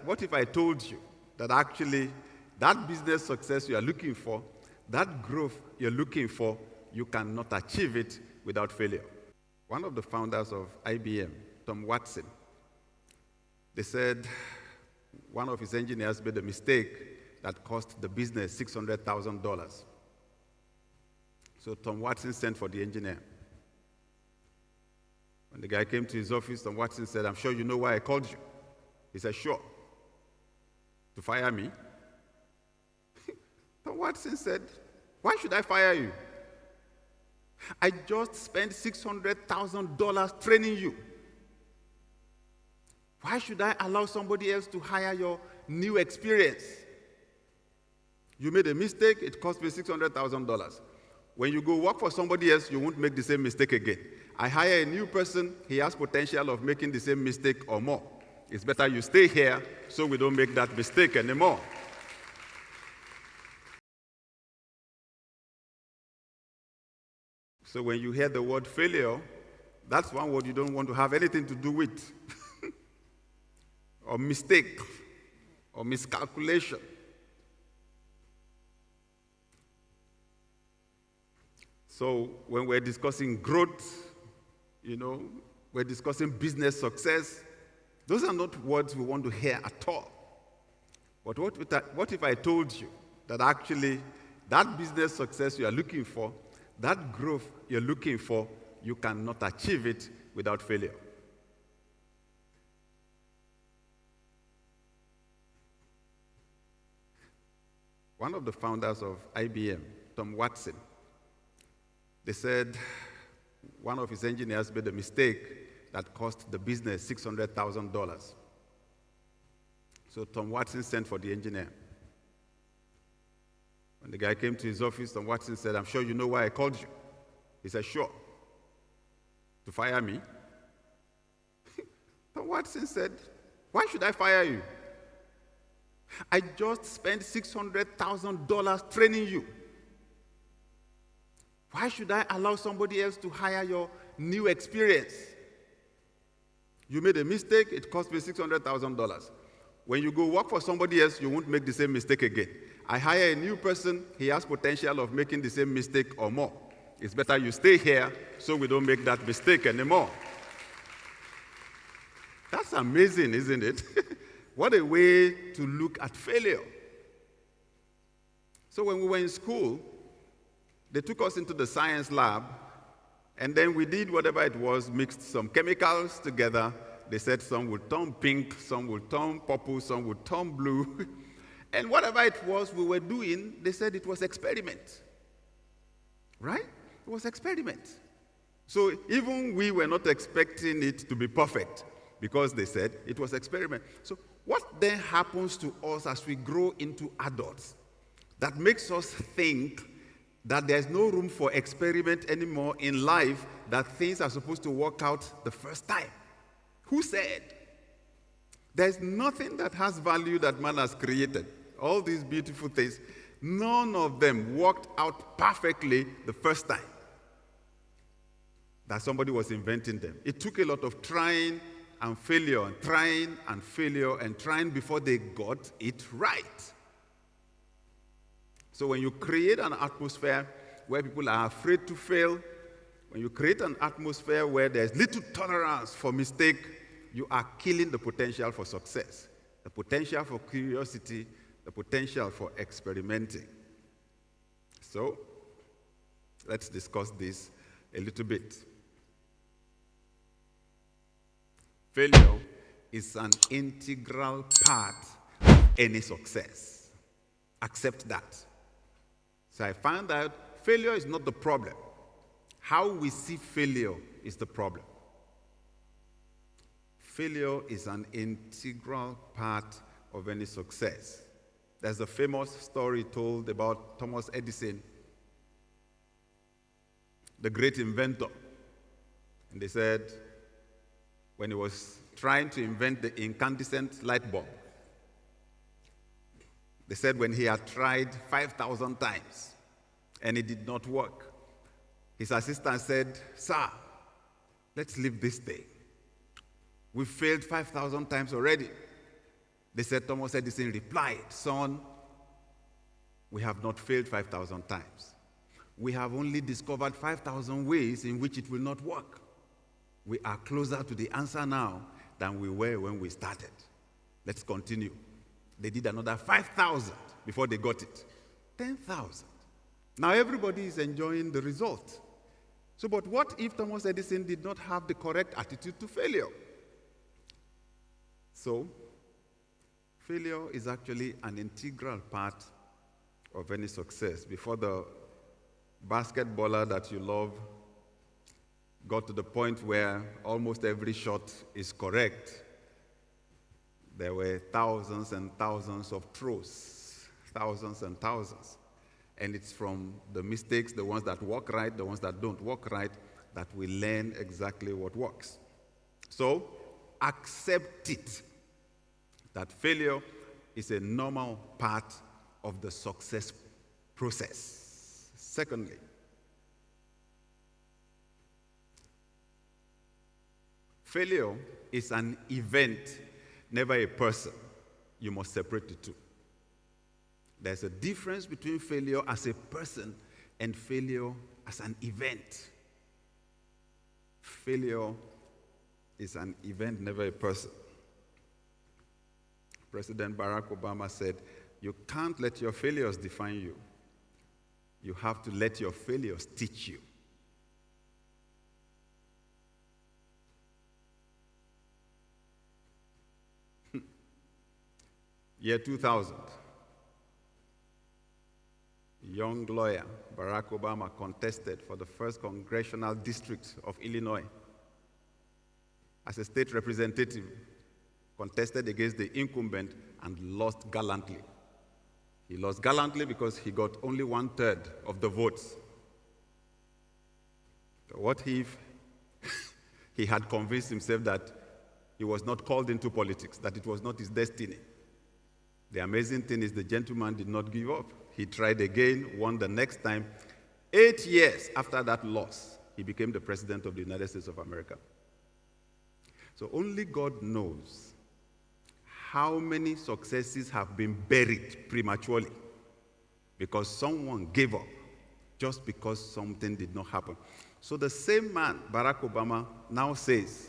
what if I told you that actually that business success you are looking for, that growth you're looking for, you cannot achieve it without failure? One of the founders of IBM, Tom Watson, they said one of his engineers made a mistake that cost the business $600,000. So Tom Watson sent for the engineer. When the guy came to his office, Tom Watson said, "I'm sure you know why I called you." He said, "Sure." "To fire me?" Tom Watson said, "Why should I fire you? I just spent $600,000 training you. Why should I allow somebody else to hire your new experience? You made a mistake, it cost me $600,000. When you go work for somebody else, you won't make the same mistake again. I hire a new person, he has potential of making the same mistake or more. It's better you stay here so we don't make that mistake anymore." So when you hear the word failure, that's one word you don't want to have anything to do with. Or mistake, or miscalculation. So when we're discussing growth, we're discussing business success, those are not words we want to hear at all. But what if I told you that actually that business success you are looking for, that growth you're looking for, you cannot achieve it without failure? One of the founders of IBM, Tom Watson, they said one of his engineers made a mistake that cost the business $600,000. So Tom Watson sent for the engineer. When the guy came to his office, Tom Watson said, "I'm sure you know why I called you." He said, "Sure." "To fire me?" Tom Watson said, "Why should I fire you? I just spent $600,000 training you. Why should I allow somebody else to hire your new experience? You made a mistake, it cost me $600,000. When you go work for somebody else, you won't make the same mistake again. I hire a new person, he has potential of making the same mistake or more. It's better you stay here so we don't make that mistake anymore." That's amazing, isn't it? What a way to look at failure. So when we were in school, they took us into the science lab, and then we did whatever it was, mixed some chemicals together. They said some would turn pink, some would turn purple, some would turn blue. And whatever it was we were doing, they said it was experiment. Right? It was experiment. So even we were not expecting it to be perfect because they said it was experiment. So what then happens to us as we grow into adults that makes us think that there's no room for experiment anymore in life, that things are supposed to work out the first time? Who said? There's nothing that has value that man has created. All these beautiful things, none of them worked out perfectly the first time that somebody was inventing them. It took a lot of trying and failure, and trying and failure, and trying before they got it right. So when you create an atmosphere where people are afraid to fail, when you create an atmosphere where there's little tolerance for mistake, you are killing the potential for success, the potential for curiosity, the potential for experimenting. So let's discuss this a little bit. Failure is an integral part of any success. Accept that. So I found out failure is not the problem. How we see failure is the problem. Failure is an integral part of any success. There's a famous story told about Thomas Edison, the great inventor. And they said, when he was trying to invent the incandescent light bulb, they said when he had tried 5,000 times and it did not work, his assistant said, "Sir, let's leave this thing. We've failed 5,000 times already. They said Thomas Edison replied, "Son, we have not failed 5,000 times. We have only discovered 5,000 ways in which it will not work. We are closer to the answer now than we were when we started. Let's continue." They did another 5,000 before they got it. 10,000. Now everybody is enjoying the result. So, but what if Thomas Edison did not have the correct attitude to failure? So, failure is actually an integral part of any success. Before the basketballer that you love got to the point where almost every shot is correct, there were thousands and thousands of throws, thousands and thousands. And it's from the mistakes, the ones that work right, the ones that don't work right, that we learn exactly what works. So, accept it, that failure is a normal part of the success process. Secondly, failure is an event, never a person. You must separate the two. There's a difference between failure as a person and failure as an event. Failure is an event, never a person. President Barack Obama said, "You can't let your failures define you. You have to let your failures teach you." Year 2000. Young lawyer Barack Obama contested for the 1st Congressional District of Illinois as a state representative, contested against the incumbent and lost gallantly. He lost gallantly because he got only 1/3 of the votes. So what if he had convinced himself that he was not called into politics, that it was not his destiny? The amazing thing is the gentleman did not give up. He tried again, won the next time. 8 years after that loss, he became the president of the United States of America. So only God knows how many successes have been buried prematurely because someone gave up just because something did not happen. So the same man, Barack Obama, now says,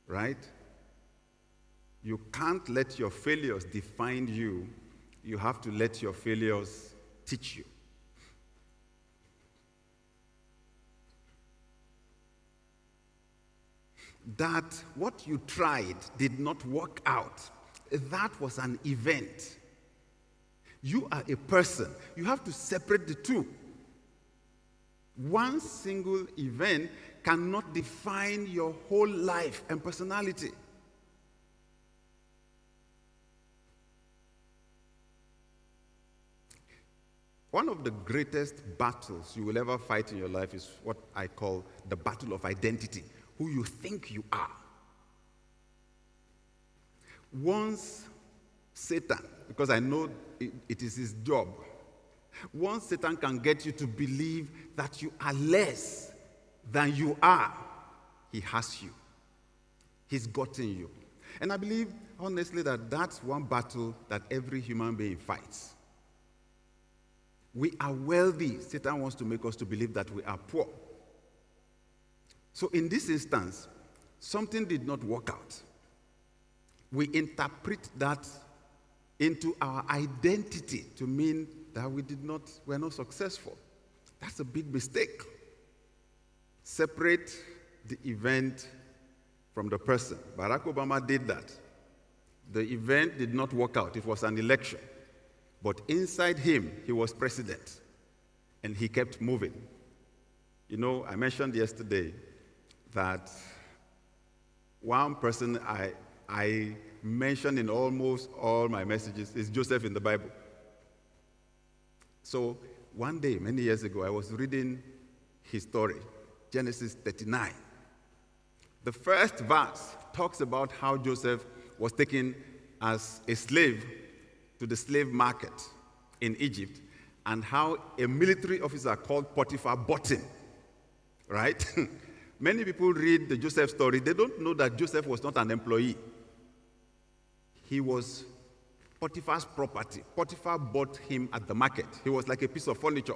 right? You can't let your failures define you. You have to let your failures teach you. That what you tried did not work out. That was an event. You are a person. You have to separate the two. One single event cannot define your whole life and personality. One of the greatest battles you will ever fight in your life is what I call the battle of identity, who you think you are. Once Satan, because I know it is his job, once Satan can get you to believe that you are less than you are, he has you. He's gotten you. And I believe, honestly, that that's one battle that every human being fights. We are wealthy. Satan wants to make us to believe that we are poor. So in this instance, something did not work out. We interpret that into our identity to mean that we're not successful. That's a big mistake. Separate the event from the person. Barack Obama did that. The event did not work out. It was an election. But inside him, he was president, and he kept moving. You know, I mentioned yesterday that one person I mentioned in almost all my messages is Joseph in the Bible. So one day, many years ago, I was reading his story, Genesis 39. The first verse talks about how Joseph was taken as a slave to the slave market in Egypt, and how a military officer called Potiphar bought him, right? Many people read the Joseph story. They don't know that Joseph was not an employee. he was Potiphar's property. Potiphar bought him at the market. He was like a piece of furniture.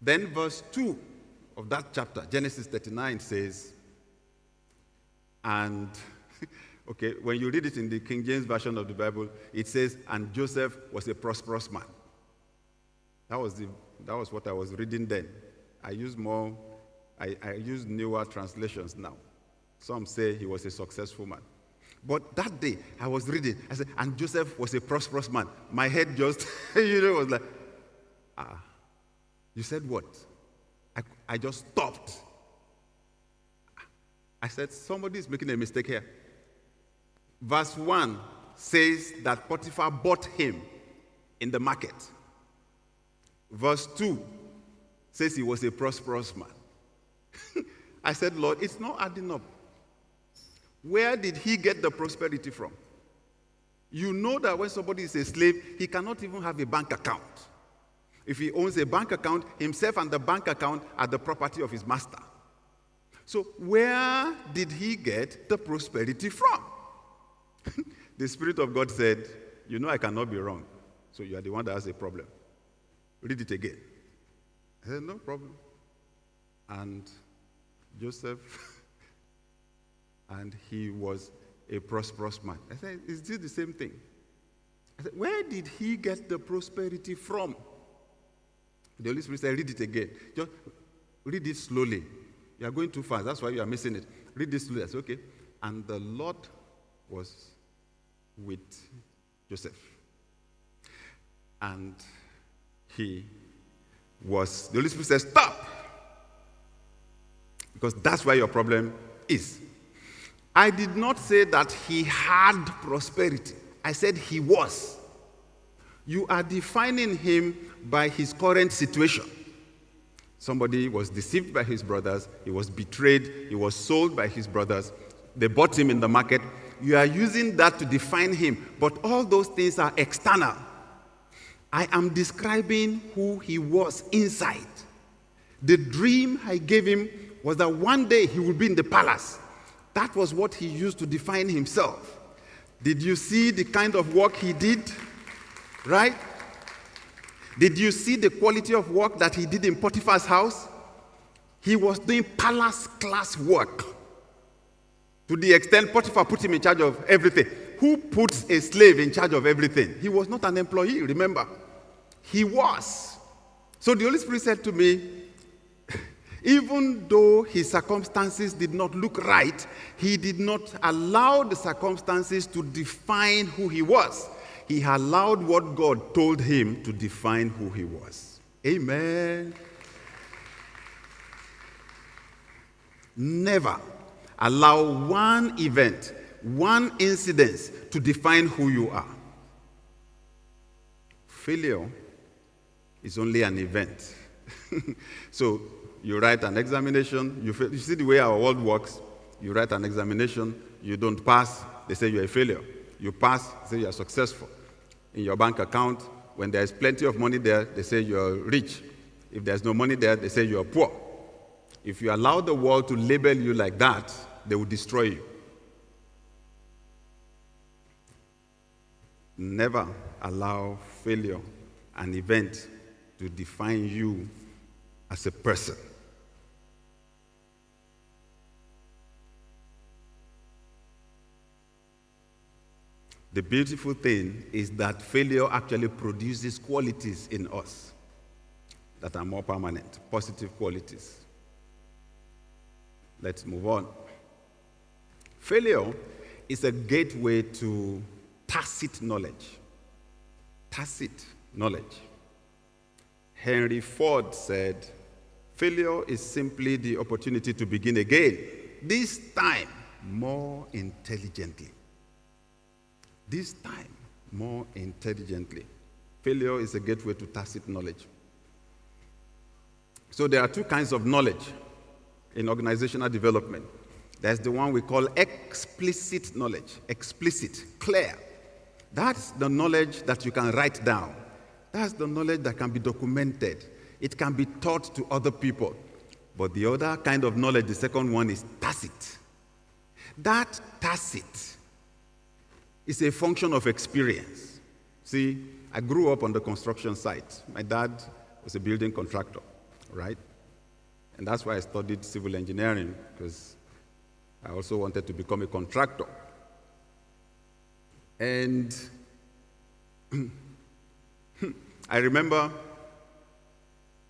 Then verse 2 of that chapter, Genesis 39, says, and, okay, when you read it in the King James Version of the Bible, it says, and Joseph was a prosperous man. That was what I was reading then. I use newer translations now. Some say he was a successful man. But that day, I was reading, I said, and Joseph was a prosperous man. My head just, was like, you said what? I just stopped. I said, somebody is making a mistake here. Verse 1 says that Potiphar bought him in the market. Verse 2 says he was a prosperous man. I said, Lord, it's not adding up. Where did he get the prosperity from? You know that when somebody is a slave, he cannot even have a bank account. If he owns a bank account, himself and the bank account are the property of his master. So where did he get the prosperity from? The Spirit of God said, you know I cannot be wrong. So you are the one that has a problem. Read it again. I said, no problem. And Joseph, and he was a prosperous man. I said, is this the same thing? I said, where did he get the prosperity from? The Holy Spirit said, read it again. Just read it slowly. You are going too fast. That's why you are missing it. Read this slowly. I said, okay. And the Lord was with Joseph. And the Holy Spirit said, stop. Because that's where your problem is. I did not say that he had prosperity. I said he was. You are defining him by his current situation. Somebody was deceived by his brothers. He was betrayed. He was sold by his brothers. They bought him in the market. You are using that to define him. But all those things are external. I am describing who he was inside. The dream I gave him was that one day he would be in the palace. That was what he used to define himself. Did you see the kind of work he did? Right? Did you see the quality of work that he did in Potiphar's house? He was doing palace class work. To the extent Potiphar put him in charge of everything. Who puts a slave in charge of everything? He was not an employee, remember. He was. So the Holy Spirit said to me, even though his circumstances did not look right, he did not allow the circumstances to define who he was. He allowed what God told him to define who he was. Amen. Never allow one event, one incident to define who you are. Failure is only an event. So you write an examination, you see the way our world works. You write an examination, you don't pass, they say you're a failure. You pass, they say you're successful. In your bank account, when there's plenty of money there, they say you're rich. If there's no money there, they say you're poor. If you allow the world to label you like that, they will destroy you. Never allow failure, an event, to define you as a person. The beautiful thing is that failure actually produces qualities in us that are more permanent, positive qualities. Let's move on. Failure is a gateway to tacit knowledge. Tacit knowledge. Henry Ford said, failure is simply the opportunity to begin again, this time more intelligently. This time more intelligently. Failure is a gateway to tacit knowledge. So there are two kinds of knowledge in organizational development. There's the one we call explicit knowledge, explicit, clear. That's the knowledge that you can write down. That's the knowledge that can be documented. It can be taught to other people. But the other kind of knowledge, the second one, is tacit. That tacit is a function of experience. See, I grew up on the construction site. My dad was a building contractor, right? And that's why I studied civil engineering, because I also wanted to become a contractor. And I remember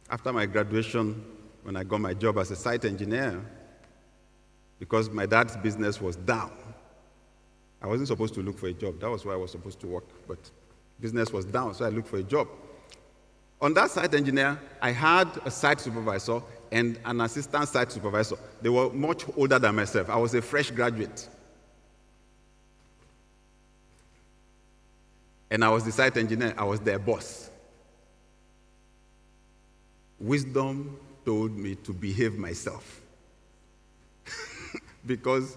after my graduation, when I got my job as a site engineer, because my dad's business was down. I wasn't supposed to look for a job. That was where I was supposed to work, but business was down, so I looked for a job. On that site engineer, I had a site supervisor and an assistant site supervisor. They were much older than myself. I was a fresh graduate. And I was the site engineer. I was their boss. Wisdom told me to behave myself. Because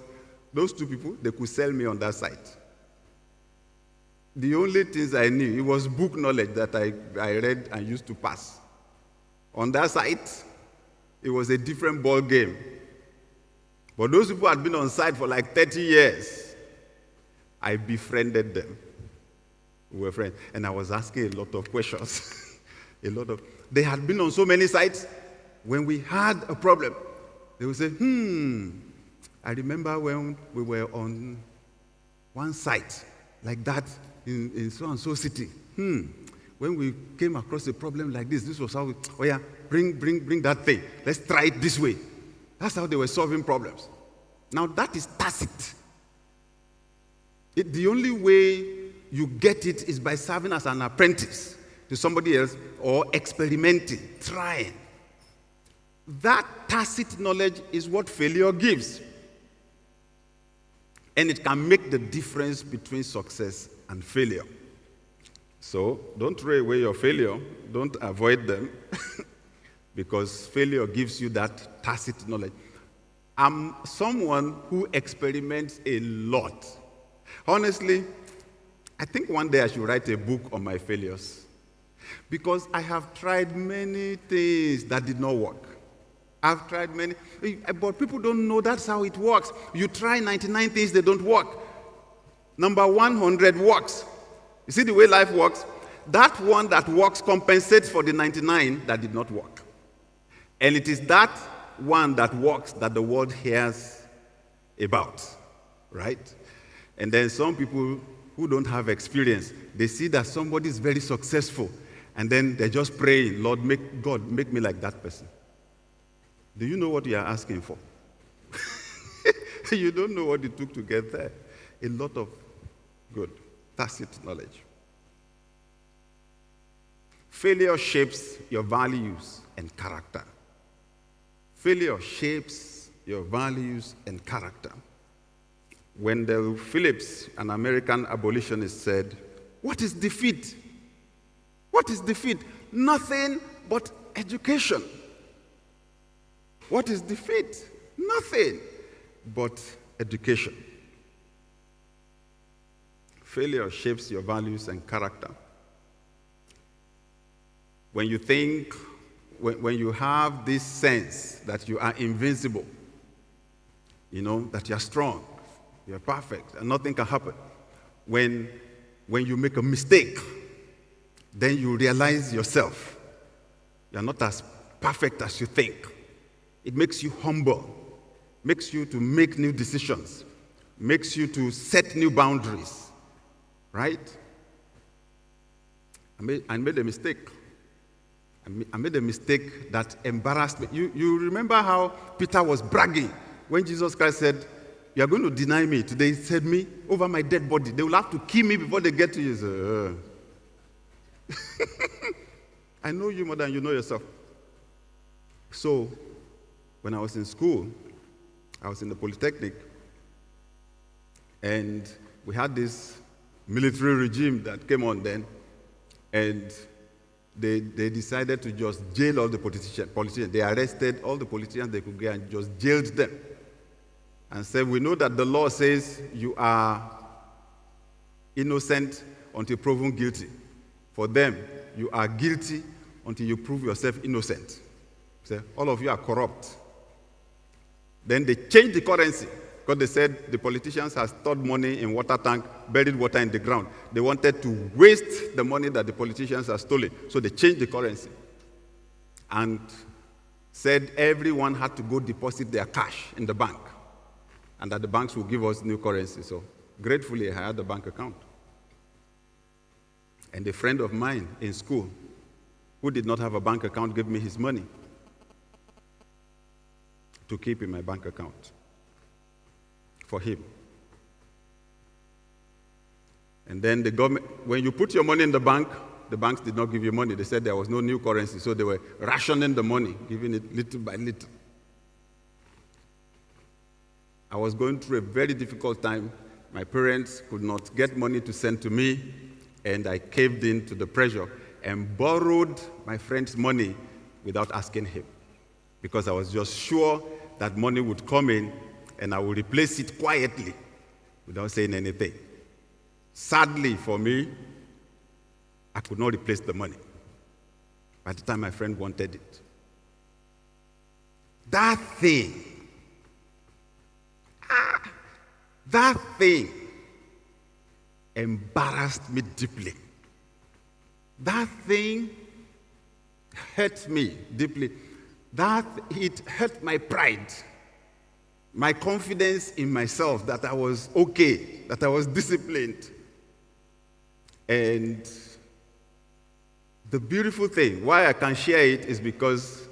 those two people, they could sell me on that site. The only things I knew, it was book knowledge that I read and used to pass. On that site, it was a different ball game. But those people had been on site for like 30 years. I befriended them. We were friends. And I was asking a lot of questions. They had been on so many sites. When we had a problem, they would say, I remember when we were on one site like that in so-and-so city. When we came across a problem like this was how we, bring that thing. Let's try it this way. That's how they were solving problems. Now that is tacit. The only way you get it is by serving as an apprentice to somebody else or experimenting, trying. That tacit knowledge is what failure gives. And it can make the difference between success and failure. So don't throw away your failure. Don't avoid them. Because failure gives you that tacit knowledge. I'm someone who experiments a lot. Honestly, I think one day I should write a book on my failures. Because I have tried many things that did not work. I've tried many, but people don't know that's how it works. You try 99 things, they don't work. Number 100 works. You see the way life works? That one that works compensates for the 99 that did not work. And it is that one that works that the world hears about, right? And then some people who don't have experience, they see that somebody is very successful, and then they're just praying, Lord, make me like that person. Do you know what you are asking for? You don't know what it took to get there. A lot of good, tacit knowledge. Failure shapes your values and character. Failure shapes your values and character. Wendell Phillips, an American abolitionist, said, "What is defeat? What is defeat? Nothing but education." What is defeat? Nothing but education. Failure shapes your values and character. When you think, when you have this sense that you are invincible, that you are strong, you are perfect, and nothing can happen. When you make a mistake, then you realize yourself. You are not as perfect as you think. It makes you humble, makes you to make new decisions, makes you to set new boundaries, right? I made a mistake. I made a mistake that embarrassed me. You remember how Peter was bragging when Jesus Christ said, "You are going to deny me today." He said, "Me over my dead body. They will have to kill me before they get to you." I know you more than you know yourself. So, when I was in school, I was in the Polytechnic, and we had this military regime that came on then, and they decided to just jail all the politicians. They arrested all the politicians they could get and just jailed them. And said, "We know that the law says you are innocent until proven guilty. For them, you are guilty until you prove yourself innocent. So all of you are corrupt." Then they changed the currency, because they said the politicians had stored money in water tank, buried water in the ground. They wanted to waste the money that the politicians had stolen, so they changed the currency and said everyone had to go deposit their cash in the bank and that the banks will give us new currency. So gratefully, I had a bank account. And a friend of mine in school who did not have a bank account gave me his money to keep in my bank account for him. And then the government, when you put your money in the banks did not give you money. They said there was no new currency, so they were rationing the money, giving it little by little. I was going through a very difficult time. My parents could not get money to send to me, and I caved in to the pressure and borrowed my friend's money without asking him, because I was just sure that money would come in and I would replace it quietly without saying anything. Sadly for me, I could not replace the money by the time my friend wanted it. That thing embarrassed me deeply. That thing hurt me deeply. It hurt my pride, my confidence in myself that I was okay, that I was disciplined. And the beautiful thing, why I can share it, is because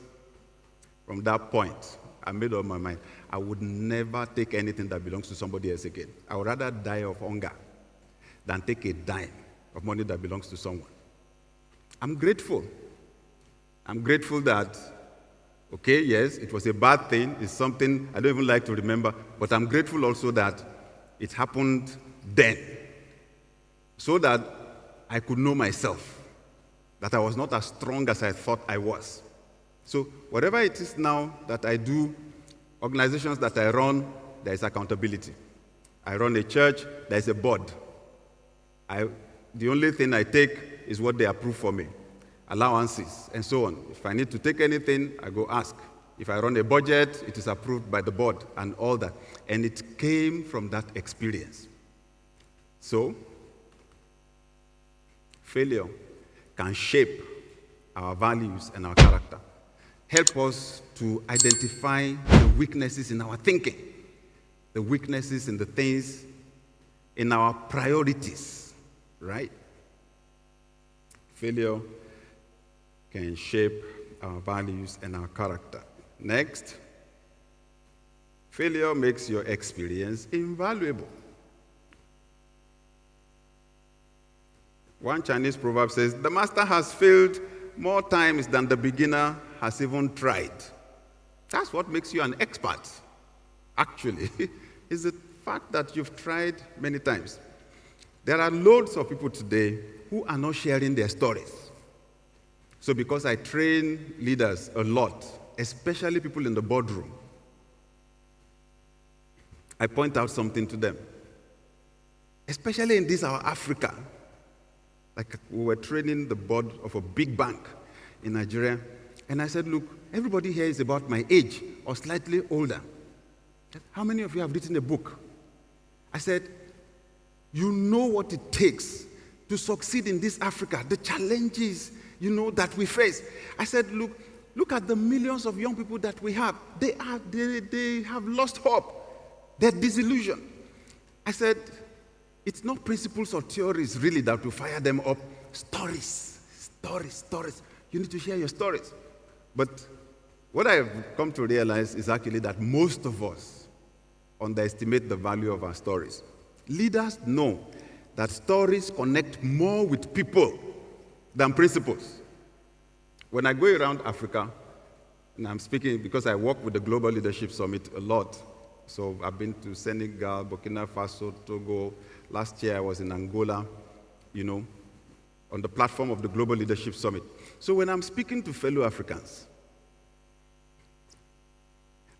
from that point, I made up my mind. I would never take anything that belongs to somebody else again. I would rather die of hunger than take a dime of money that belongs to someone. I'm grateful. I'm grateful that, okay, yes, it was a bad thing. It's something I don't even like to remember, but I'm grateful also that it happened then, so that I could know myself, that I was not as strong as I thought I was. So whatever it is now that I do, organizations that I run, there is accountability. I run a church, there is a board. The only thing I take is what they approve for me, allowances, and so on. If I need to take anything, I go ask. If I run a budget, it is approved by the board and all that. And it came from that experience. So, failure can shape our values and our character. Help us to identify the weaknesses in our thinking, the weaknesses in the things, in our priorities, right? Failure can shape our values and our character. Next, failure makes your experience invaluable. One Chinese proverb says, "The master has failed more times than the beginner has even tried." That's what makes you an expert, actually, is the fact that you've tried many times. There are loads of people today who are not sharing their stories. So because I train leaders a lot, especially people in the boardroom, I point out something to them. Especially in this, our Africa. Like we were training the board of a big bank in Nigeria, and I said, look, everybody here is about my age or slightly older. How many of you have written a book? I said, you know what it takes to succeed in this Africa, the challenges, that we face. I said, look at the millions of young people that we have. They have lost hope. They're disillusioned. I said, it's not principles or theories really that will fire them up. Stories. You need to share your stories. But what I have come to realize is actually that most of us underestimate the value of our stories. Leaders know that stories connect more with people than principles. When I go around Africa, and I'm speaking because I work with the Global Leadership Summit a lot. So I've been to Senegal, Burkina Faso, Togo. Last year I was in Angola, on the platform of the Global Leadership Summit. So when I'm speaking to fellow Africans,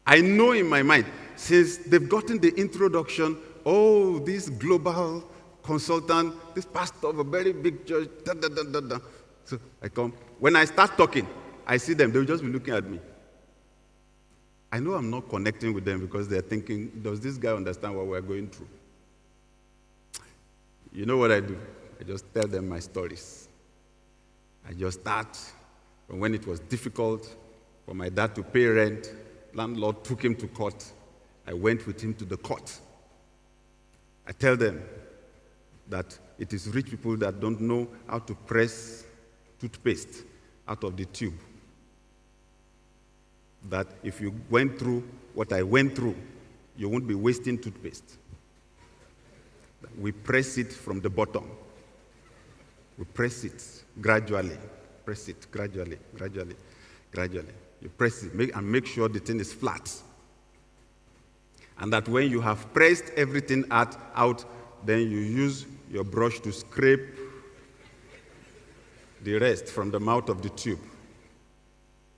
I know in my mind, since they've gotten the introduction, this global consultant, this pastor of a very big church, So I come. When I start talking, I see them, they'll just be looking at me. I know I'm not connecting with them because they're thinking, does this guy understand what we're going through? You know what I do? I just tell them my stories. I just start from when it was difficult for my dad to pay rent. Landlord took him to court. I went with him to the court. I tell them that it is rich people that don't know how to press toothpaste out of the tube. That if you went through what I went through, you won't be wasting toothpaste. We press it from the bottom. We press it gradually. Press it gradually. You press it and make sure the thing is flat. And that when you have pressed everything out, then you use your brush to scrape the rest from the mouth of the tube.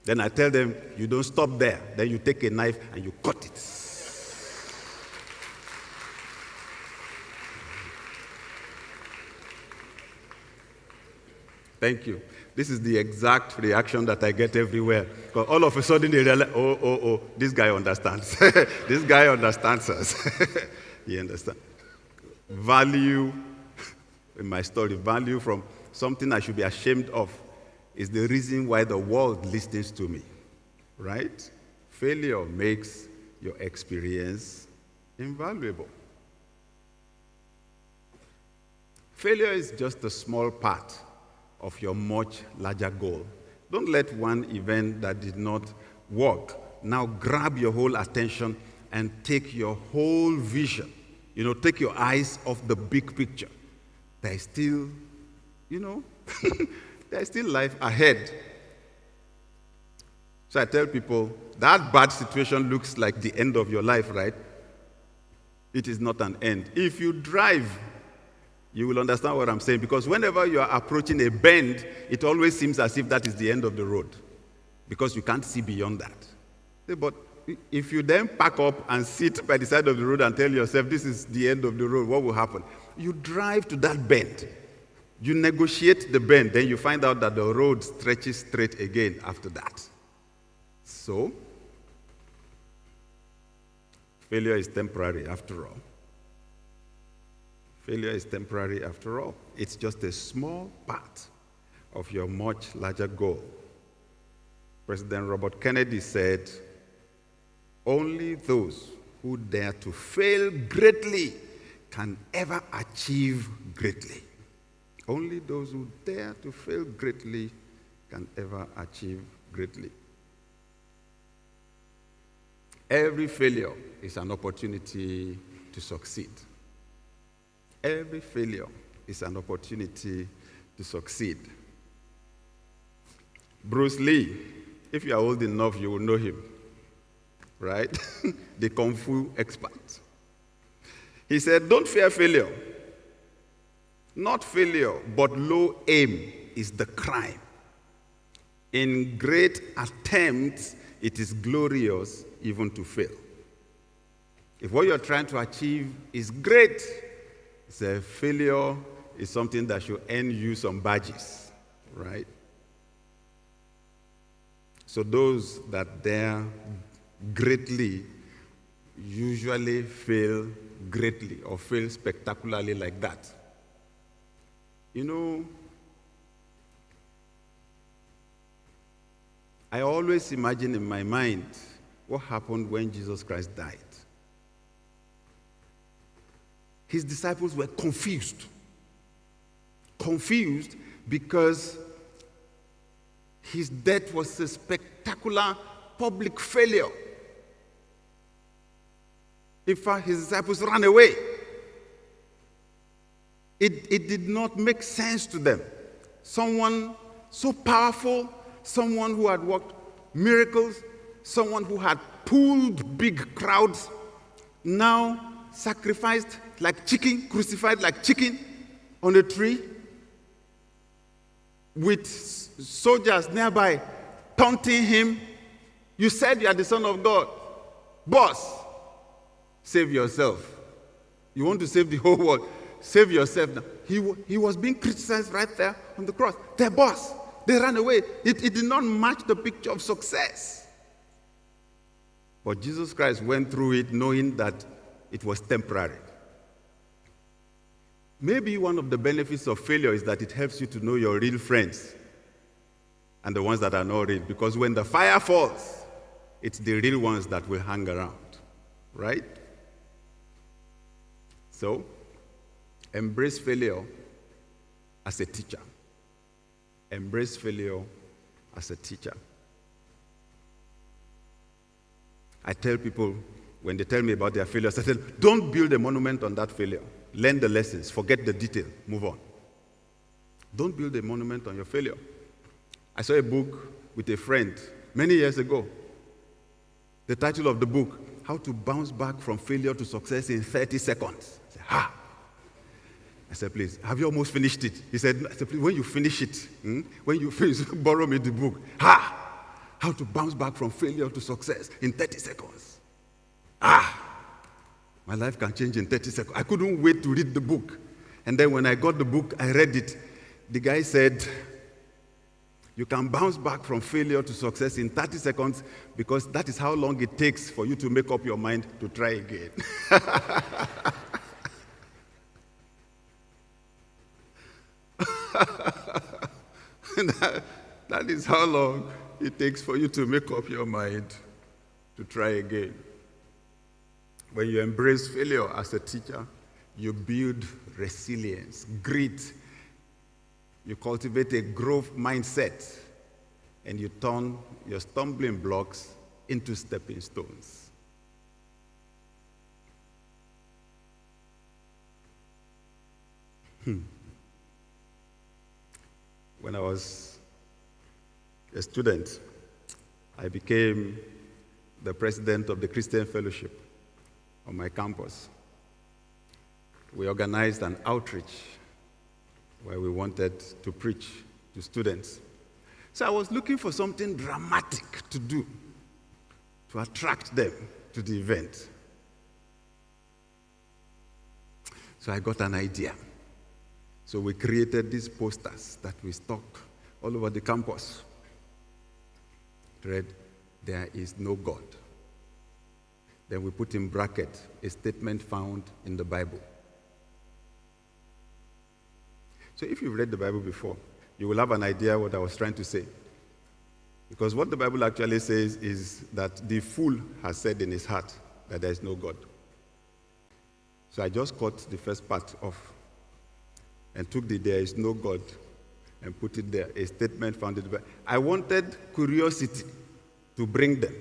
Then I tell them, you don't stop there. Then you take a knife and you cut it. Thank you. This is the exact reaction that I get everywhere. Because all of a sudden they realize, oh, this guy understands. This guy understands us. He understands. Value, in my story, value from something I should be ashamed of is the reason why the world listens to me, right? Failure makes your experience invaluable. Failure is just a small part of your much larger goal. Don't let one event that did not work now grab your whole attention and take your whole vision. Take your eyes off the big picture. There's still, there's still life ahead. So I tell people, that bad situation looks like the end of your life, right? It is not an end. If you drive, you will understand what I'm saying, because whenever you are approaching a bend, it always seems as if that is the end of the road, because you can't see beyond that. But if you then pack up and sit by the side of the road and tell yourself, this is the end of the road, what will happen? You drive to that bend. You negotiate the bend, then you find out that the road stretches straight again after that. So, failure is temporary after all. Failure is temporary after all. It's just a small part of your much larger goal. President Robert Kennedy said, only those who dare to fail greatly can ever achieve greatly. Only those who dare to fail greatly can ever achieve greatly. Every failure is an opportunity to succeed. Every failure is an opportunity to succeed. Bruce Lee, if you are old enough, you will know him, right? The Kung Fu expert. He said, don't fear failure. Not failure, but low aim is the crime. In great attempts, it is glorious even to fail. If what you're trying to achieve is great, a failure is something that should earn you some badges, right? So those that dare greatly usually fail greatly or fail spectacularly like that. I always imagine in my mind what happened when Jesus Christ died. His disciples were confused. Confused because his death was a spectacular public failure. In fact, his disciples ran away. It did not make sense to them. Someone so powerful, someone who had worked miracles, someone who had pulled big crowds, now sacrificed like chicken, crucified like chicken on a tree, with soldiers nearby taunting him. You said you are the Son of God. Boss, save yourself. You want to save the whole world. Save yourself now. He was being criticized right there on the cross. Their boss, they ran away. It did not match the picture of success. But Jesus Christ went through it knowing that it was temporary. Maybe one of the benefits of failure is that it helps you to know your real friends and the ones that are not real. Because when the fire falls, it's the real ones that will hang around, right? So, embrace failure as a teacher. Embrace failure as a teacher. I tell people, when they tell me about their failures, I tell them, don't build a monument on that failure. Learn the lessons, forget the detail, move on. Don't build a monument on your failure. I saw a book with a friend many years ago. The title of the book, How to Bounce Back from Failure to Success in 30 Seconds. I said, ha! I said, please, have you almost finished it? He said, please, when you finish it, when you finish, borrow me the book. Ha! How to bounce back from failure to success in 30 seconds. My life can change in 30 seconds. I couldn't wait to read the book. And then when I got the book, I read it. The guy said, you can bounce back from failure to success in 30 seconds because that is how long it takes for you to make up your mind to try again. That is how long it takes for you to make up your mind to try again. When you embrace failure as a teacher, you build resilience, grit. You cultivate a growth mindset, and you turn your stumbling blocks into stepping stones. When I was a student, I became the president of the Christian Fellowship on my campus. We organized an outreach where we wanted to preach to students. So I was looking for something dramatic to do to attract them to the event. So I got an idea. So we created these posters that we stuck all over the campus. It read, "There is no God." Then we put in bracket a statement found in the Bible. So if you've read the Bible before, you will have an idea what I was trying to say. Because what the Bible actually says is that the fool has said in his heart that there is no God. So I just cut the first part off and took the "there is no God" and put it there, a statement found in the Bible. I wanted curiosity to bring them.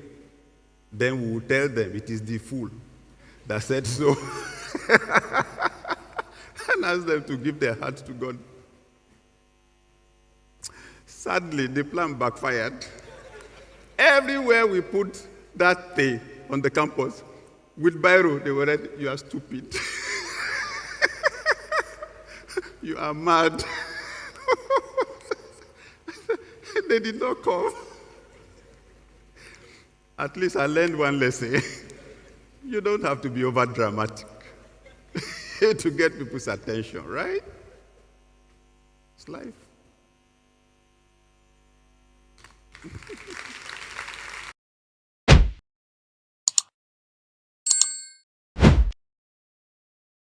Then we will tell them it is the fool that said so. And ask them to give their hearts to God. Sadly, the plan backfired. Everywhere we put that thing on the campus, with biro, they were ready, "You are stupid." "You are mad." They did not come. At least I learned one lesson. You don't have to be over dramatic to get people's attention, right? It's life.